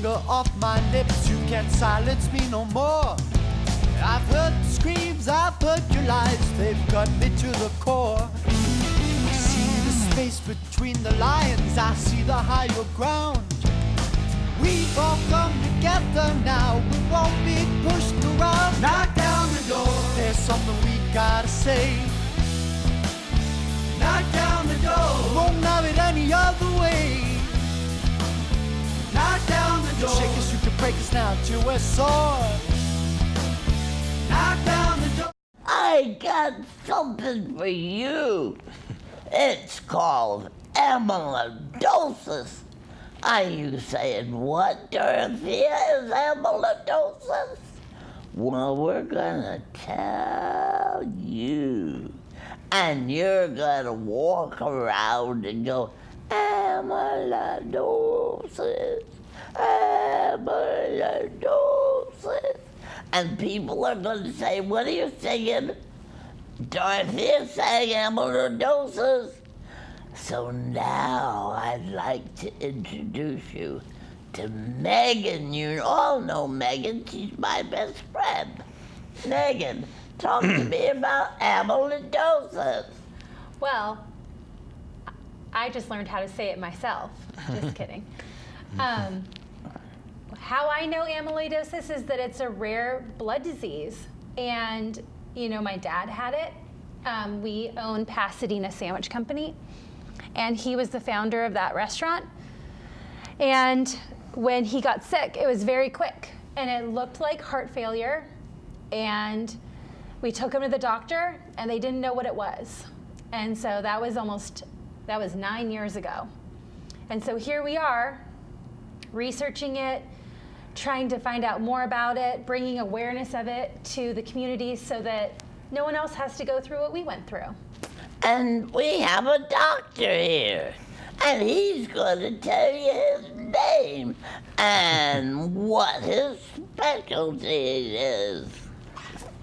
finger off my lips, you can't silence me no more. I've heard the screams, I've heard your lies, they've cut me to the core. I see the space between the lions, I see the higher ground. We've all come together now, we won't be pushed around. Knock down the door, there's something we gotta say. Knock down the door, won't have it any other way. Knock down the door, shake us, you can break us now till we're sore. Knock down the door. I got something for you. It's called amyloidosis. Are you saying what, Dorothea, is amyloidosis? Well, we're gonna tell you. And you're gonna walk around and go, amyloidosis, amyloidosis. And people are gonna say, what are you singing? Dorothea sang amyloidosis. So now I'd like to introduce you to Meghan. You all know Meghan, she's my best friend. Meghan, talk to me about amyloidosis. Well, I just learned how to say it myself. Just kidding. How I know amyloidosis is that it's a rare blood disease. And, you know, my dad had it. We own Pasadena Sandwich Company. And he was the founder of that restaurant. And when he got sick, it was very quick. And it looked like heart failure. And we took him to the doctor, and they didn't know what it was. And so that was 9 years ago. And so here we are, researching it, trying to find out more about it, bringing awareness of it to the community so that no one else has to go through what we went through. And we have a doctor here, and he's going to tell you his name and what his specialty is.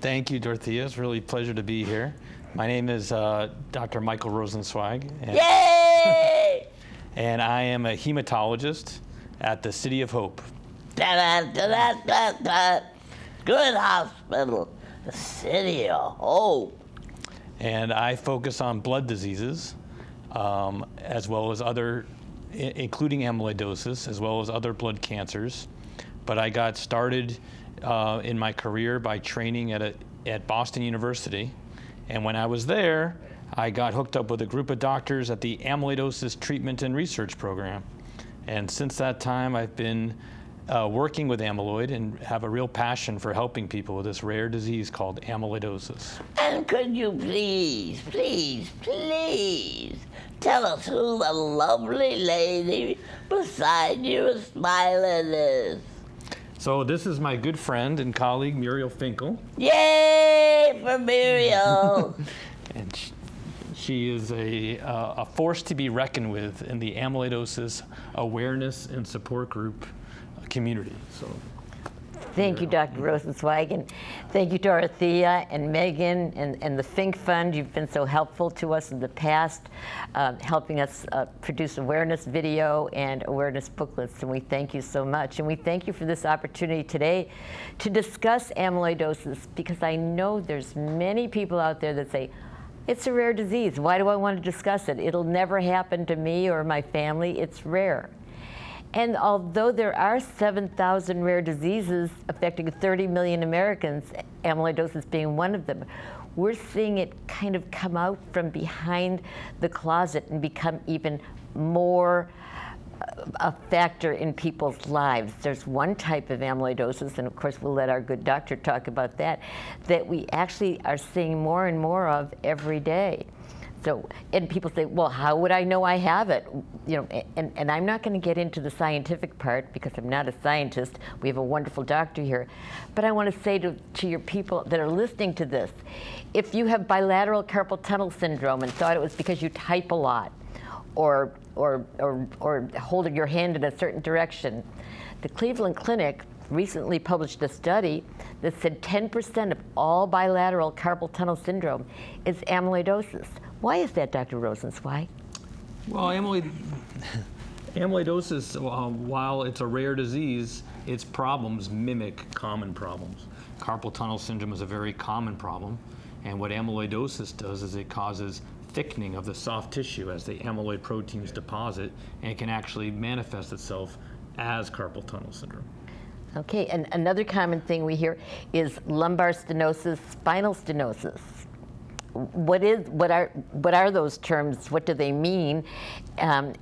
Thank you, Dorothea. It's really a pleasure to be here. My name is Dr. Michael Rosenzweig. Yay! And I am a hematologist at the City of Hope. Da-da-da-da-da-da. Good hospital, the City of Hope. And I focus on blood diseases, as well as other, including amyloidosis, as well as other blood cancers. But I got started in my career by training at Boston University. And when I was there, I got hooked up with a group of doctors at the Amyloidosis Treatment and Research Program. And since that time, I've been working with amyloid and have a real passion for helping people with this rare disease called amyloidosis. And could you please tell us who the lovely lady beside you is smiling is? So this is my good friend and colleague, Muriel Finkel. Yay for Muriel! And she is a force to be reckoned with in the amyloidosis awareness and support group community. So, thank you, Dr. Rosenzweig, and thank you, Dorothea and Meghan and the Fink Fund. You've been so helpful to us in the past, helping us produce awareness video and awareness booklets, and we thank you so much. And we thank you for this opportunity today to discuss amyloidosis, because I know there's many people out there that say, it's a rare disease. Why do I want to discuss it? It'll never happen to me or my family. It's rare. And although there are 7,000 rare diseases affecting 30 million Americans, amyloidosis being one of them, we're seeing it kind of come out from behind the closet and become even more a factor in people's lives. There's one type of amyloidosis, and of course we'll let our good doctor talk about that, that we actually are seeing more and more of every day. So, and people say, well, how would I know I have it? You know, and I'm not going to get into the scientific part because I'm not a scientist. We have a wonderful doctor here. But I want to say to your people that are listening to this, if you have bilateral carpal tunnel syndrome and thought it was because you type a lot or holding your hand in a certain direction, the Cleveland Clinic recently published a study that said 10% of all bilateral carpal tunnel syndrome is amyloidosis. Why is that, Dr. Rosenzweig? Well, Amyloidosis, while it's a rare disease, its problems mimic common problems. Carpal tunnel syndrome is a very common problem, and what amyloidosis does is it causes thickening of the soft tissue as the amyloid proteins deposit, and it can actually manifest itself as carpal tunnel syndrome. Okay, and another common thing we hear is lumbar stenosis, spinal stenosis. What are those terms? What do they mean? And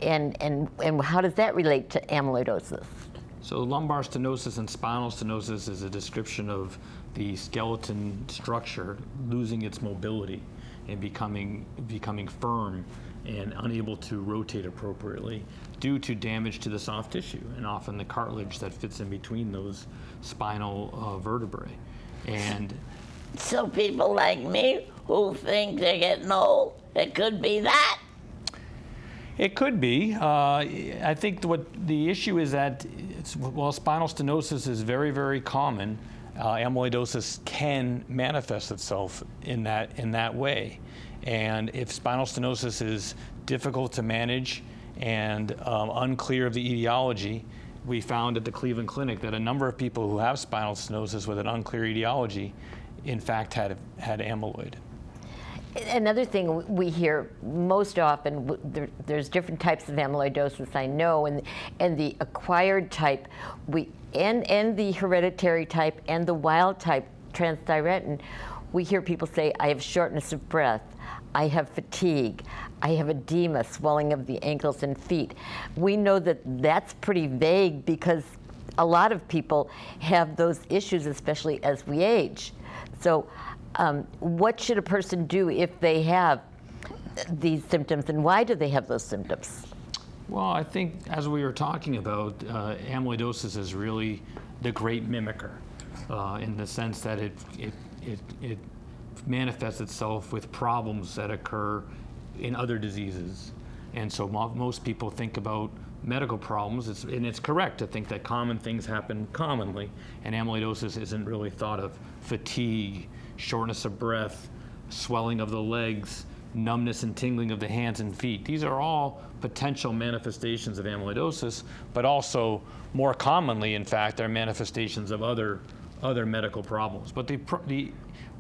how does that relate to amyloidosis? So lumbar stenosis and spinal stenosis is a description of the skeleton structure losing its mobility and becoming firm and unable to rotate appropriately due to damage to the soft tissue and often the cartilage that fits in between those spinal vertebrae. And So people like me who think they're getting old, it could be that. it could be. I think what the issue is that while spinal stenosis is very, very common, amyloidosis can manifest itself in that way. And if spinal stenosis is difficult to manage and unclear of the etiology, we found at the Cleveland Clinic that a number of people who have spinal stenosis with an unclear etiology, in fact, had amyloid. Another thing we hear most often, there's different types of amyloidosis, I know, and the acquired type, and the hereditary type, and the wild type transthyretin, we hear people say, I have shortness of breath, I have fatigue, I have edema, swelling of the ankles and feet. We know that that's pretty vague because a lot of people have those issues, especially as we age. So what should a person do if they have these symptoms, and why do they have those symptoms? Well, I think as we were talking about, amyloidosis is really the great mimicker in the sense that it manifests itself with problems that occur in other diseases. And so most people think about medical problems, and it's correct to think that common things happen commonly, and amyloidosis isn't really thought of. Fatigue, shortness of breath, swelling of the legs, numbness and tingling of the hands and feet. These are all potential manifestations of amyloidosis, but also more commonly, in fact, are manifestations of other medical problems. But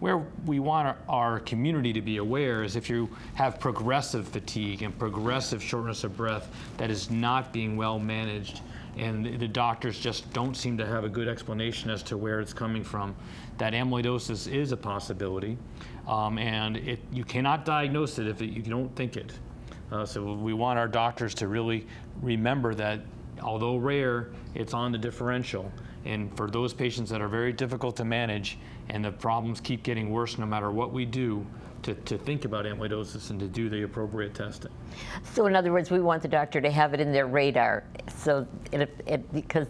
where we want our community to be aware is if you have progressive fatigue and progressive shortness of breath that is not being well managed, and the doctors just don't seem to have a good explanation as to where it's coming from, that amyloidosis is a possibility, and you cannot diagnose it if you don't think it. So we want our doctors to really remember that although rare, it's on the differential. And for those patients that are very difficult to manage and the problems keep getting worse no matter what we do, to think about amyloidosis and to do the appropriate testing. So in other words, we want the doctor to have it in their radar. So because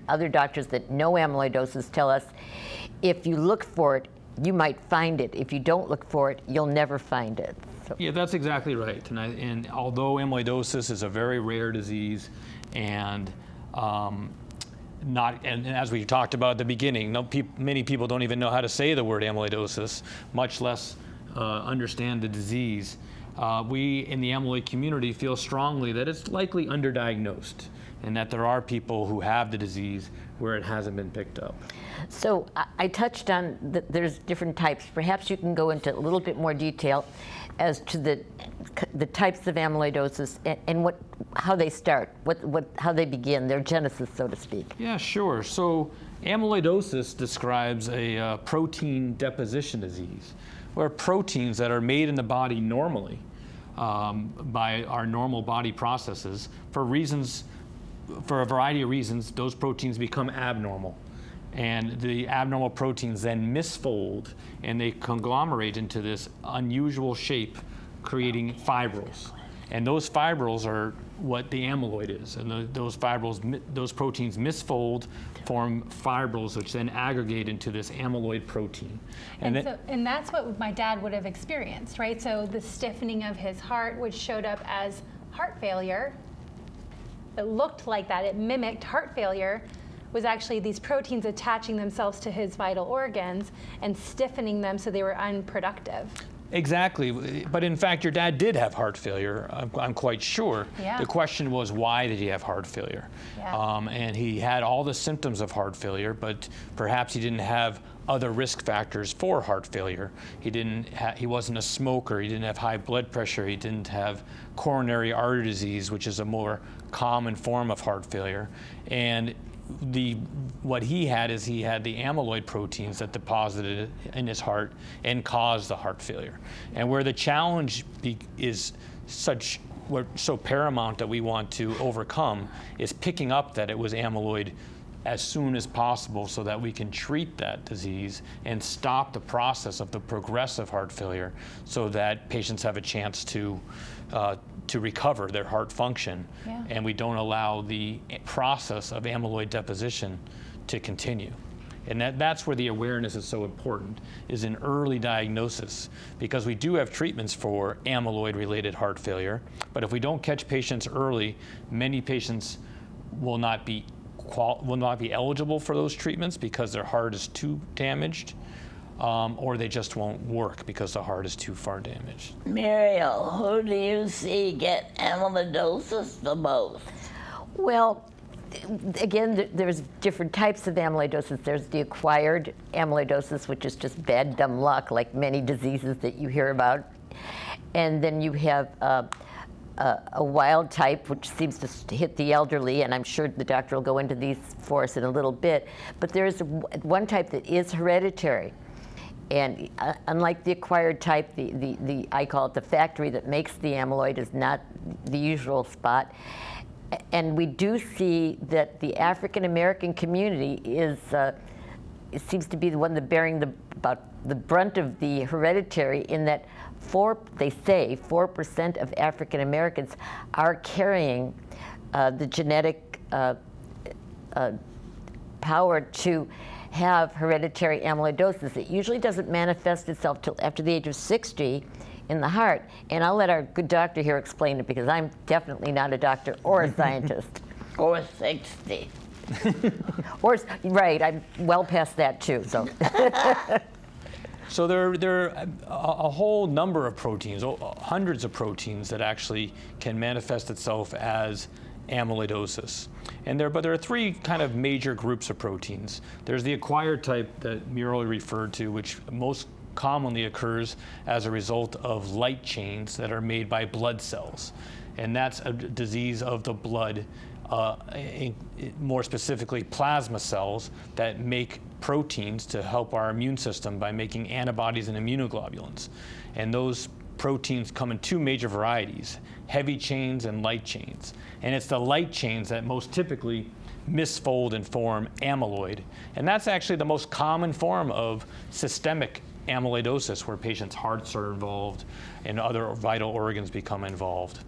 other doctors that know amyloidosis tell us, if you look for it, you might find it. If you don't look for it, you'll never find it. So. Yeah, that's exactly right. And although amyloidosis is a very rare disease, and as we talked about at the beginning, many people don't even know how to say the word amyloidosis, much less understand the disease. We in the amyloid community feel strongly that it's likely underdiagnosed and that there are people who have the disease where it hasn't been picked up. So I touched on there's different types. Perhaps you can go into a little bit more detail as to the types of amyloidosis and how they start, how they begin, their genesis, so to speak. Yeah, sure. So amyloidosis describes a protein deposition disease, where proteins that are made in the body normally by our normal body processes, for a variety of reasons, those proteins become abnormal. And the abnormal proteins then misfold and they conglomerate into this unusual shape, creating fibrils. And those fibrils are what the amyloid is. And those proteins misfold, form fibrils, which then aggregate into this amyloid protein. And that's what my dad would have experienced, right? So the stiffening of his heart, which showed up as heart failure, it looked like that, it mimicked heart failure, was actually these proteins attaching themselves to his vital organs and stiffening them so they were unproductive. Exactly, but in fact, your dad did have heart failure. I'm quite sure. Yeah. The question was, why did he have heart failure? Yeah. And he had all the symptoms of heart failure, but perhaps he didn't have other risk factors for heart failure. He wasn't a smoker. He didn't have high blood pressure. He didn't have coronary artery disease, which is a more common form of heart failure. And what he had is he had the amyloid proteins that deposited in his heart and caused the heart failure. And where the challenge is so paramount that we want to overcome is picking up that it was amyloid as soon as possible so that we can treat that disease and stop the process of the progressive heart failure so that patients have a chance to recover their heart function, Yeah. and we don't allow the process of amyloid deposition to continue. And that's where the awareness is so important, is in early diagnosis, because we do have treatments for amyloid-related heart failure, but if we don't catch patients early, many patients will not be eligible for those treatments because their heart is too damaged, or they just won't work because the heart is too far damaged. Muriel, who do you see get amyloidosis the most? Well, again, there's different types of amyloidosis. There's the acquired amyloidosis, which is just bad, dumb luck, like many diseases that you hear about. And then you have a wild type, which seems to hit the elderly, and I'm sure the doctor will go into these for us in a little bit. But there's one type that is hereditary. And unlike the acquired type, I call it the factory that makes the amyloid is not the usual spot. And we do see that the African American community it seems to be the one that bearing about the brunt of the hereditary, in that they say 4% of African Americans are carrying the genetic power to have hereditary amyloidosis. It usually doesn't manifest itself till after the age of 60 in the heart. And I'll let our good doctor here explain it, because I'm definitely not a doctor or a scientist. Or 60. Right, I'm well past that too. So there are a whole number of proteins, hundreds of proteins that actually can manifest itself as amyloidosis. But there are three kind of major groups of proteins. There's the acquired type that Muriel referred to, which most commonly occurs as a result of light chains that are made by blood cells. And that's a disease of the blood, more specifically plasma cells that make proteins to help our immune system by making antibodies and immunoglobulins. And those proteins come in two major varieties, heavy chains and light chains. And it's the light chains that most typically misfold and form amyloid. And that's actually the most common form of systemic amyloidosis, where patients' hearts are involved and other vital organs become involved.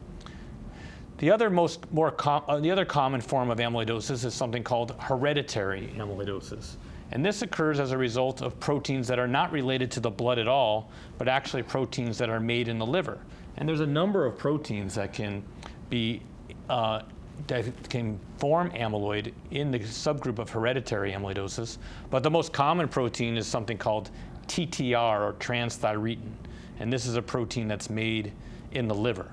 The other common form of amyloidosis is something called hereditary amyloidosis. And this occurs as a result of proteins that are not related to the blood at all, but actually proteins that are made in the liver. And there's a number of proteins that can form amyloid in the subgroup of hereditary amyloidosis. But the most common protein is something called TTR, or transthyretin. And this is a protein that's made in the liver.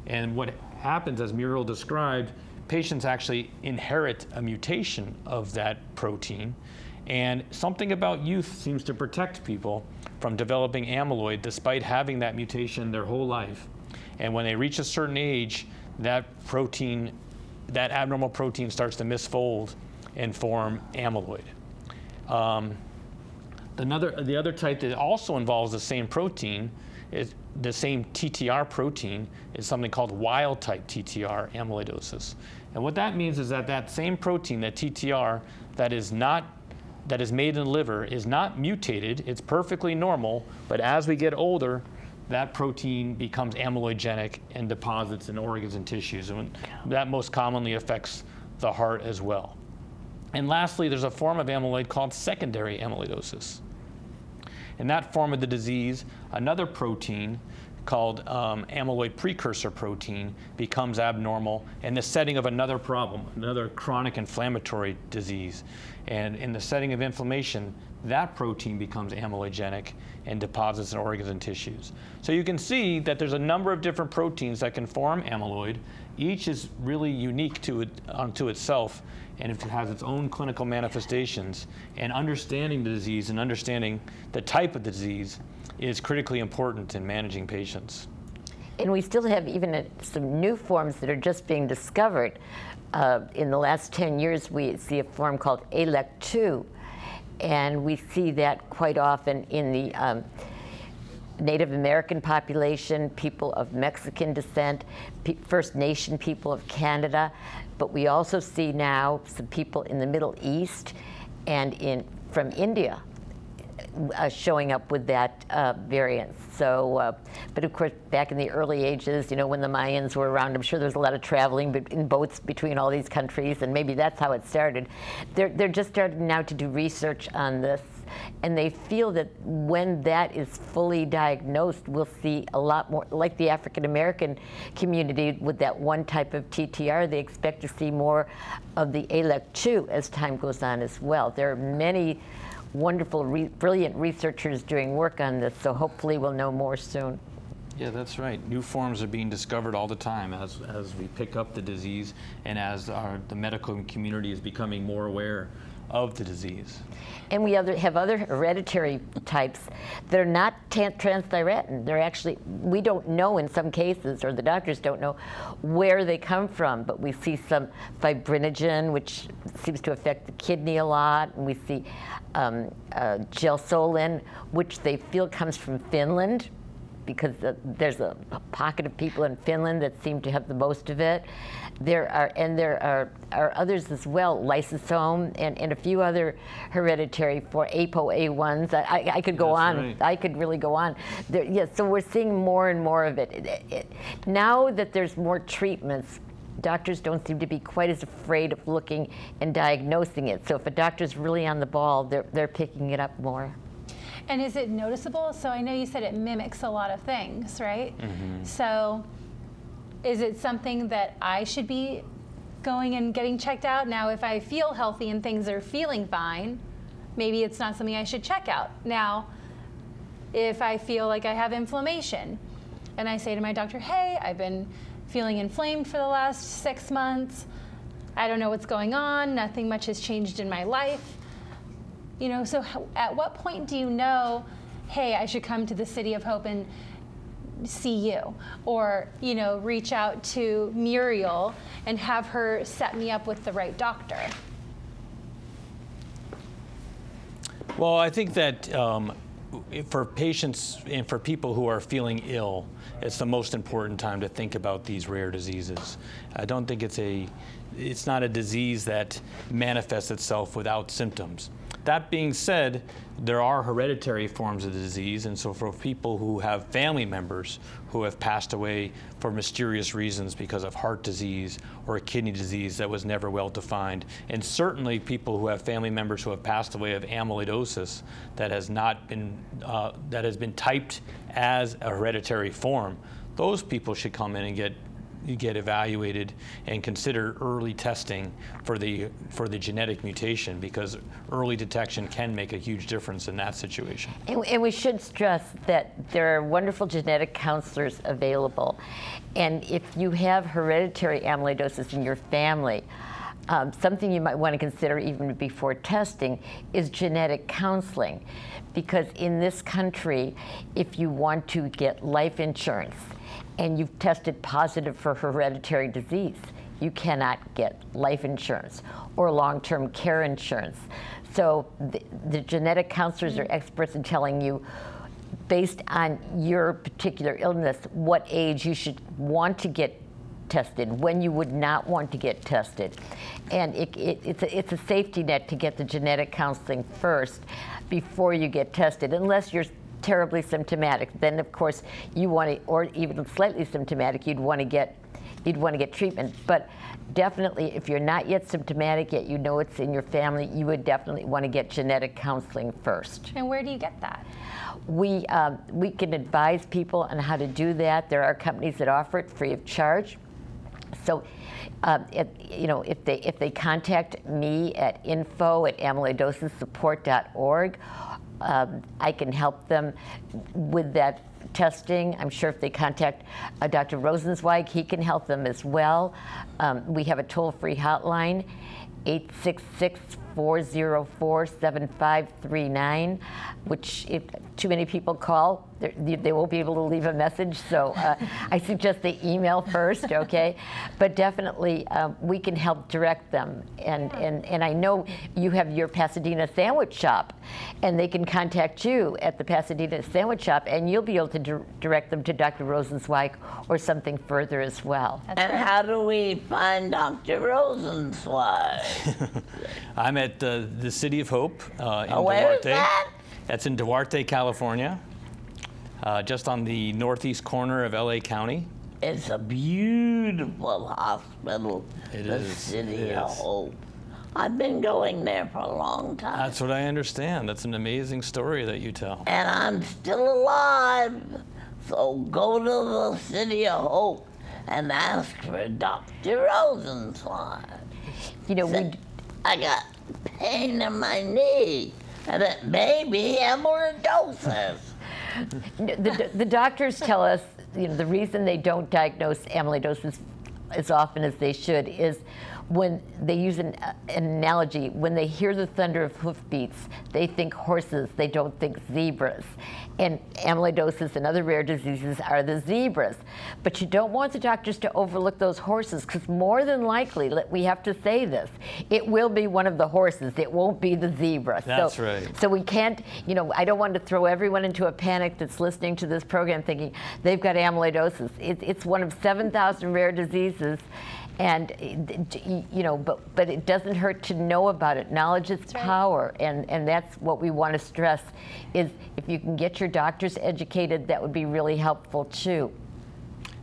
And what happens, as Muriel described, patients actually inherit a mutation of that protein. And something about youth seems to protect people from developing amyloid despite having that mutation their whole life. And when they reach a certain age, that abnormal protein starts to misfold and form amyloid. The other type that also involves the same protein, is the same TTR protein, is something called wild type TTR amyloidosis. And what that means is that same protein, that TTR, that is made in the liver, is not mutated. It's perfectly normal, but as we get older, that protein becomes amyloidogenic and deposits in organs and tissues, and that most commonly affects the heart as well. And lastly, there's a form of amyloid called secondary amyloidosis. In that form of the disease, another protein called amyloid precursor protein becomes abnormal in the setting of another problem, another chronic inflammatory disease. And in the setting of inflammation, that protein becomes amyloidogenic and deposits in organs and tissues. So you can see that there's a number of different proteins that can form amyloid. Each is really unique unto itself, and it has its own clinical manifestations. And understanding the disease and understanding the type of the disease is critically important in managing patients. And we still have even some new forms that are just being discovered. In the last 10 years, we see a form called ALEC2, and we see that quite often in the Native American population, people of Mexican descent, First Nation people of Canada, but we also see now some people in the Middle East and from India showing up with that variant. So, but of course, back in the early ages, you know, when the Mayans were around, I'm sure there was a lot of traveling in boats between all these countries, and maybe that's how it started. They're just starting now to do research on this, and they feel that when that is fully diagnosed, we'll see a lot more, like the African American community with that one type of TTR, they expect to see more of the ALEC2 as time goes on as well. There are many wonderful, brilliant researchers doing work on this, so hopefully we'll know more soon. Yeah, that's right. New forms are being discovered all the time as we pick up the disease and as the medical community is becoming more aware of the disease. And we have other hereditary types that are not transthyretin. They're actually, we don't know in some cases, or the doctors don't know where they come from, but we see some fibrinogen, which seems to affect the kidney a lot, and we see gelsolin, which they feel comes from Finland, because there's a pocket of people in Finland that seem to have the most of it. There are others as well, lysosome and a few other hereditary for ApoA1s. I could go on. Right. I could really go on. Yes, so we're seeing more and more of it. Now that there's more treatments, doctors don't seem to be quite as afraid of looking and diagnosing it. So if a doctor's really on the ball, they're picking it up more. And is it noticeable? So I know you said it mimics a lot of things, right? Mm-hmm. So is it something that I should be going and getting checked out? Now, if I feel healthy and things are feeling fine, maybe it's not something I should check out. Now, if I feel like I have inflammation and I say to my doctor, hey, I've been feeling inflamed for the last 6 months, I don't know what's going on, nothing much has changed in my life. You know, so at what point do you know, hey, I should come to the City of Hope and see you? Or, you know, reach out to Muriel and have her set me up with the right doctor? Well, I think that for patients and for people who are feeling ill, it's the most important time to think about these rare diseases. I don't think it's not a disease that manifests itself without symptoms. That being said, there are hereditary forms of the disease, and so for people who have family members who have passed away for mysterious reasons because of heart disease or a kidney disease that was never well defined, and certainly people who have family members who have passed away of amyloidosis that has not been that has been typed as a hereditary form, those people should come in and get evaluated and consider early testing for the genetic mutation, because early detection can make a huge difference in that situation. And we should stress that there are wonderful genetic counselors available. And if you have hereditary amyloidosis in your family, something you might want to consider even before testing is genetic counseling. Because in this country, if you want to get life insurance, and you've tested positive for hereditary disease, you cannot get life insurance or long-term care insurance. So the genetic counselors are experts in telling you, based on your particular illness, what age you should want to get tested, when you would not want to get tested. And it's a safety net to get the genetic counseling first before you get tested, unless you're terribly symptomatic. Then of course you want to, or even slightly symptomatic, you'd want to get treatment. But definitely, if you're not yet symptomatic yet, you know it's in your family, you would definitely want to get genetic counseling first. And where do you get that? We can advise people on how to do that. There are companies that offer it free of charge. So, if they contact me at info@amyloidosissupport.org, I can help them with that testing. I'm sure if they contact Dr. Rosenzweig, he can help them as well. We have a toll-free hotline, 866-404-7539, which if too many people call, they won't be able to leave a message. So I suggest they email first, okay? But definitely we can help direct them. And I know you have your Pasadena sandwich shop, and they can contact you at the Pasadena sandwich shop, and you'll be able to direct them to Dr. Rosenzweig or something further as well. And how do we find Dr. Rosenzweig? I'm at the City of Hope in Where is Duarte. that? That's in Duarte, California, just on the northeast corner of LA County. It's a beautiful hospital, the City of Hope. I've been going there for a long time. That's what I understand. That's an amazing story that you tell. And I'm still alive. So go to the City of Hope and ask for Dr. Rosenzweig. You know, I got pain in my knee, and it may be amyloidosis. the doctors tell us, the reason they don't diagnose amyloidosis as often as they should is when they use an analogy, when they hear the thunder of hoofbeats, they think horses, they don't think zebras. And amyloidosis and other rare diseases are the zebras. But you don't want the doctors to overlook those horses, because more than likely, we have to say this, it will be one of the horses, it won't be the zebra. That's right. So we can't, I don't want to throw everyone into a panic that's listening to this program thinking they've got amyloidosis. It's one of 7,000 rare diseases. And but it doesn't hurt to know about it. Knowledge is power, and that's what we want to stress. Is if you can get your doctors educated, that would be really helpful too.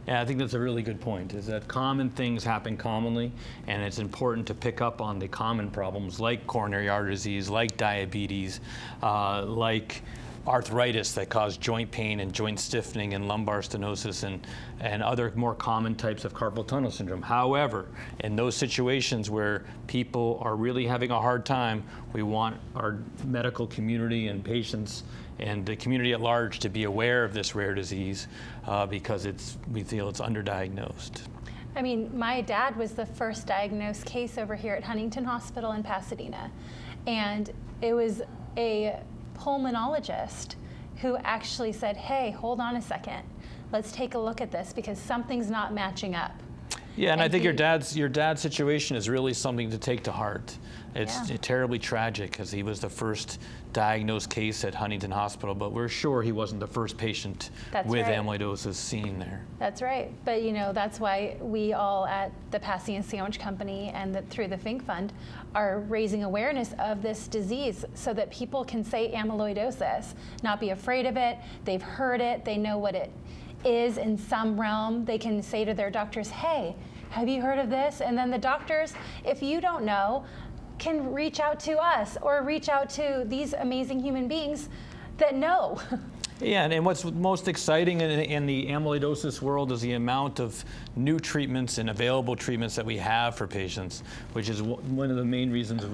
Yeah, I think that's a really good point, is that common things happen commonly, and it's important to pick up on the common problems like coronary artery disease, like diabetes, like arthritis that cause joint pain and joint stiffening and lumbar stenosis and other more common types of carpal tunnel syndrome. However, in those situations where people are really having a hard time, we want our medical community and patients and the community at large to be aware of this rare disease because we feel it's underdiagnosed. I mean, my dad was the first diagnosed case over here at Huntington Hospital in Pasadena, and it was a pulmonologist who actually said, hey, hold on a second, let's take a look at this because something's not matching up. Yeah, and I think your dad's situation is really something to take to heart. It's terribly tragic because he was the first diagnosed case at Huntington Hospital, but we're sure he wasn't the first patient with amyloidosis seen there. That's right. But that's why we all at the Pasadena Sandwich Company and through the Fink Fund are raising awareness of this disease so that people can say amyloidosis, not be afraid of it. They've heard it. They know what it is in some realm. They can say to their doctors, hey, have you heard of this? And then the doctors, if you don't know, can reach out to us or reach out to these amazing human beings that know. Yeah, and what's most exciting in the amyloidosis world is the amount of new treatments and available treatments that we have for patients, which is one of the main reasons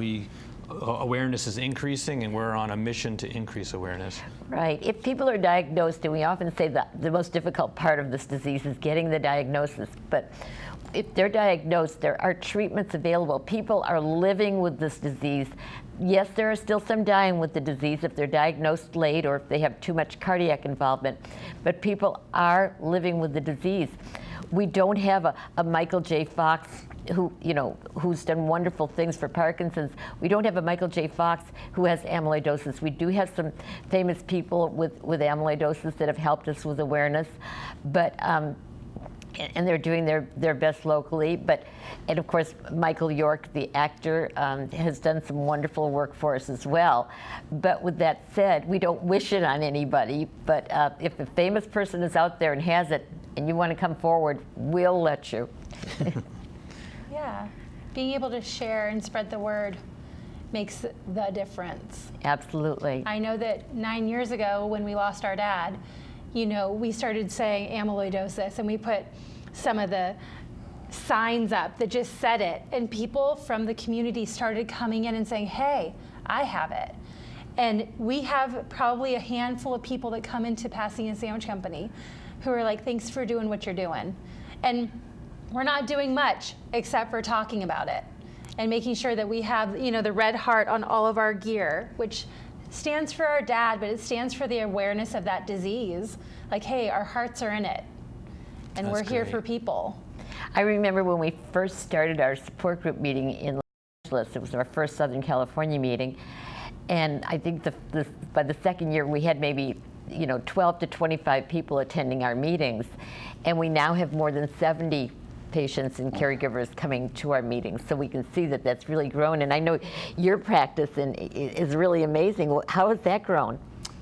awareness is increasing, and we're on a mission to increase awareness. Right. If people are diagnosed, and we often say that the most difficult part of this disease is getting the diagnosis, but if they're diagnosed, there are treatments available. People are living with this disease. Yes, there are still some dying with the disease if they're diagnosed late or if they have too much cardiac involvement, but people are living with the disease. We don't have a Michael J. Fox who's done wonderful things for Parkinson's. We don't have a Michael J. Fox who has amyloidosis. We do have some famous people with amyloidosis that have helped us with awareness, but and they're doing their best locally. And of course, Michael York, the actor, has done some wonderful work for us as well. But with that said, we don't wish it on anybody, but if a famous person is out there and has it, and you want to come forward, we'll let you. Yeah, being able to share and spread the word makes the difference. Absolutely. I know that 9 years ago when we lost our dad, we started saying amyloidosis, and we put some of the signs up that just said it, and people from the community started coming in and saying, hey, I have it. And we have probably a handful of people that come into Pasadena Sandwich Company who are like, thanks for doing what you're doing. And we're not doing much except for talking about it and making sure that we have, the red heart on all of our gear, which stands for our dad, but it stands for the awareness of that disease. Like, hey, our hearts are in it, and That's we're here great. for people. I remember when we first started our support group meeting in Los Angeles. It was our first Southern California meeting, and I think by the second year we had maybe 12 to 25 people attending our meetings, and we now have more than 70 patients and caregivers coming to our meetings. So we can see that that's really grown, and I know your practice is really amazing. How has that grown?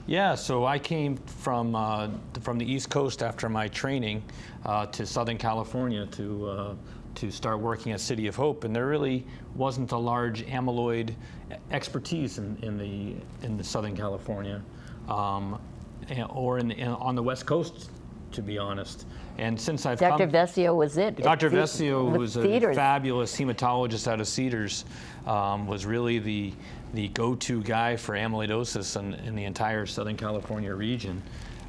Yeah, so I came from the East Coast after my training to Southern California to start working at City of Hope, and there really wasn't a large amyloid expertise in the Southern California or on the West Coast, to be honest. And since I've Dr. Vesio was it? Dr. Vesio, who was a Cedars. fabulous hematologist out of Cedars, was really the go-to guy for amyloidosis in the entire Southern California region.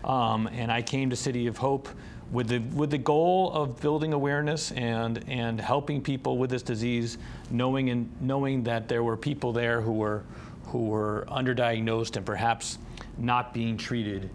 And I came to City of Hope with the goal of building awareness and helping people with this disease, knowing that there were people there who were underdiagnosed and perhaps not being treated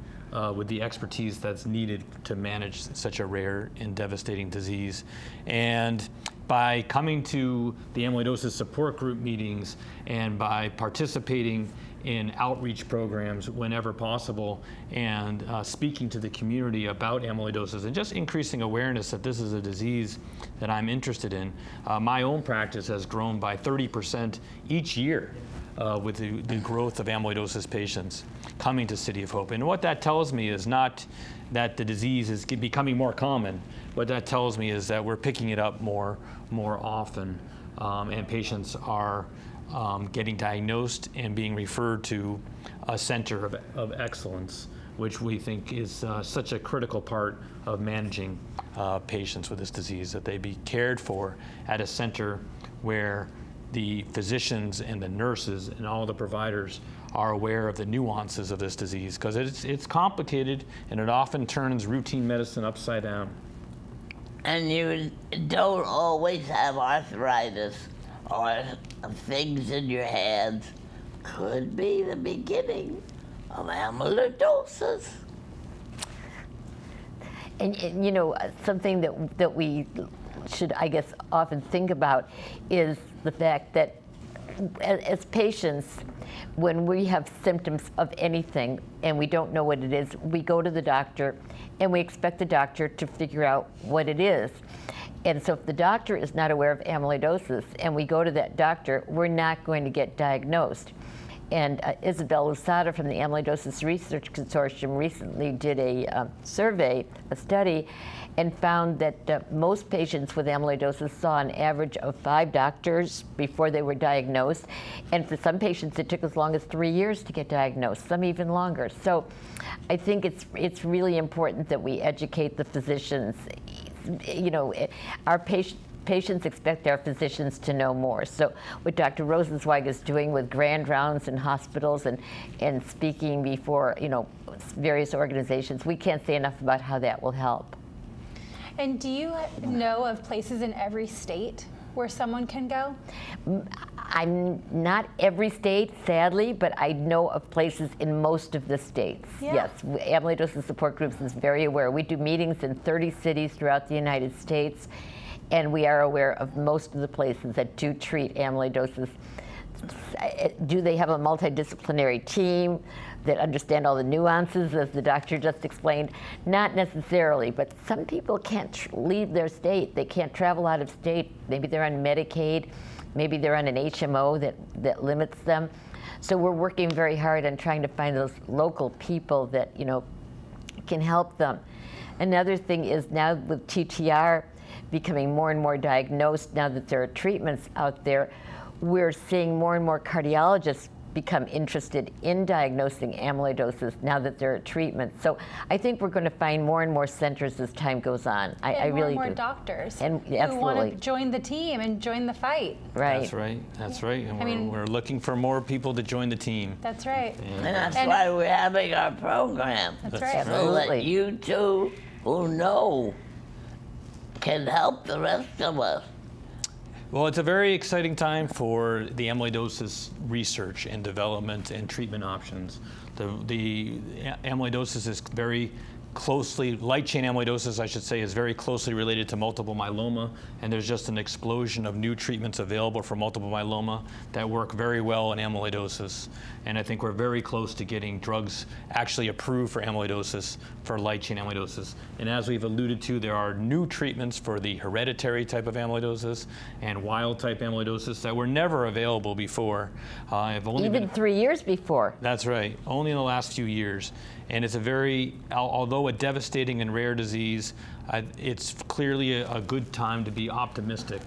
with the expertise that's needed to manage such a rare and devastating disease. And by coming to the amyloidosis support group meetings and by participating in outreach programs whenever possible and speaking to the community about amyloidosis and just increasing awareness that this is a disease that I'm interested in, my own practice has grown by 30% each year. With the growth of amyloidosis patients coming to City of Hope. And what that tells me is not that the disease is becoming more common. What that tells me is that we're picking it up more often, and patients are getting diagnosed and being referred to a center of excellence, which we think is such a critical part of managing patients with this disease, that they be cared for at a center where the physicians and the nurses and all the providers are aware of the nuances of this disease, because it's complicated and it often turns routine medicine upside down. And you don't always have arthritis or things in your hands. Could be the beginning of amyloidosis. And something that we should, I guess, often think about is the fact that as patients, when we have symptoms of anything and we don't know what it is, we go to the doctor and we expect the doctor to figure out what it is. And so if the doctor is not aware of amyloidosis and we go to that doctor, we're not going to get diagnosed. And Isabel Lusada from the Amyloidosis Research Consortium recently did a study, and found that most patients with amyloidosis saw an average of 5 doctors before they were diagnosed. And for some patients, it took as long as 3 years to get diagnosed, some even longer. So I think it's really important that we educate the physicians. Our patients expect our physicians to know more. So what Dr. Rosenzweig is doing with grand rounds in hospitals and speaking before various organizations, we can't say enough about how that will help. And do you know of places in every state where someone can go? I'm not every state, sadly, but I know of places in most of the states. Yeah. Yes, Amyloidosis Support Groups is very aware. We do meetings in 30 cities throughout the United States, and we are aware of most of the places that do treat amyloidosis. Do they have a multidisciplinary team that understand all the nuances, as the doctor just explained? Not necessarily, but some people can't leave their state. They can't travel out of state. Maybe they're on Medicaid. Maybe they're on an HMO that limits them. So we're working very hard on trying to find those local people that can help them. Another thing is, now with TTR becoming more and more diagnosed, now that there are treatments out there, we're seeing more and more cardiologists become interested in diagnosing amyloidosis now that there are treatments. So I think we're going to find more and more centers as time goes on. I more really and more do. doctors And who want absolutely. to join the team and join the fight. Right. That's right. That's right. And I mean- we're looking for more people to join the team. That's right. And that's And- why we're having our program. That's right. So that Absolutely. you two who know can help the rest of us. Well, it's a very exciting time for the amyloidosis research and development and treatment options. The amyloidosis is very closely, light chain amyloidosis, I should say, is very closely related to multiple myeloma, and there's just an explosion of new treatments available for multiple myeloma that work very well in amyloidosis. And I think we're very close to getting drugs actually approved for amyloidosis, for light chain amyloidosis. And as we've alluded to, there are new treatments for the hereditary type of amyloidosis and wild type amyloidosis that were never available before. Have only Even been 3 years before. That's right, only in the last few years. And it's a very, although a devastating and rare disease, it's clearly a good time to be optimistic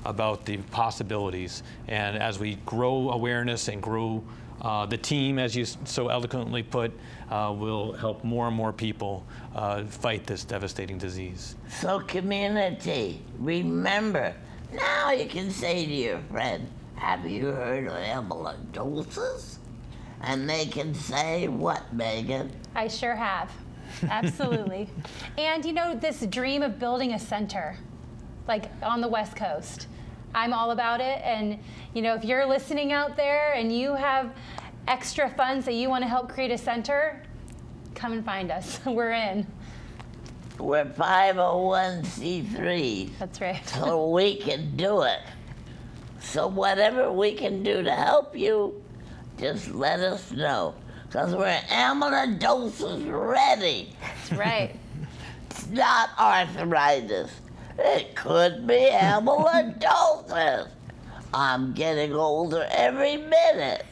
about the possibilities. And as we grow awareness and grow the team, as you so eloquently put, will help more and more people fight this devastating disease. So community, remember, now you can say to your friend, have you heard of amyloidosis? And they can say, what, Megan? I sure have. Absolutely. And you know, this dream of building a center, like on the West Coast, I'm all about it. And you know, if you're listening out there and you have extra funds that you want to help create a center, come and find us. We're in. We're 501c3, That's right. so we can do it. So whatever we can do to help you, just let us know, because we're amyloidosis ready. That's right. It's not arthritis. It could be amyloidosis. I'm getting older every minute.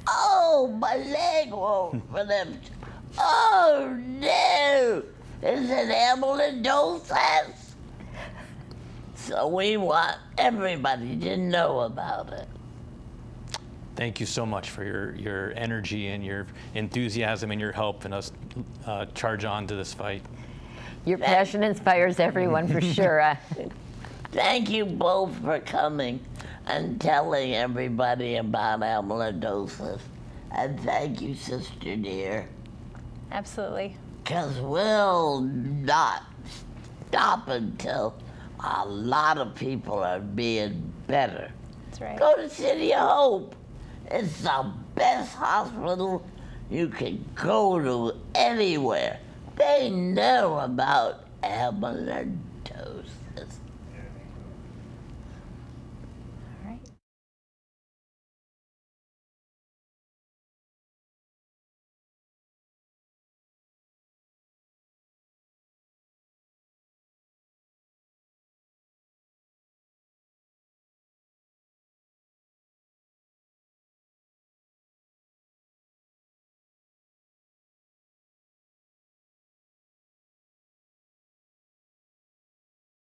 Oh, my leg won't lift. Oh, no. Is it amyloidosis? So we want everybody to know about it. Thank you so much for your energy and your enthusiasm and your help in us charge on to this fight. Your passion inspires everyone for sure. Thank you both for coming and telling everybody about amyloidosis. And thank you, Sister Dear, Absolutely. because we'll not stop until a lot of people are being better. That's right. Go to City of Hope. It's the best hospital you can go to anywhere. They know about amyloidosis.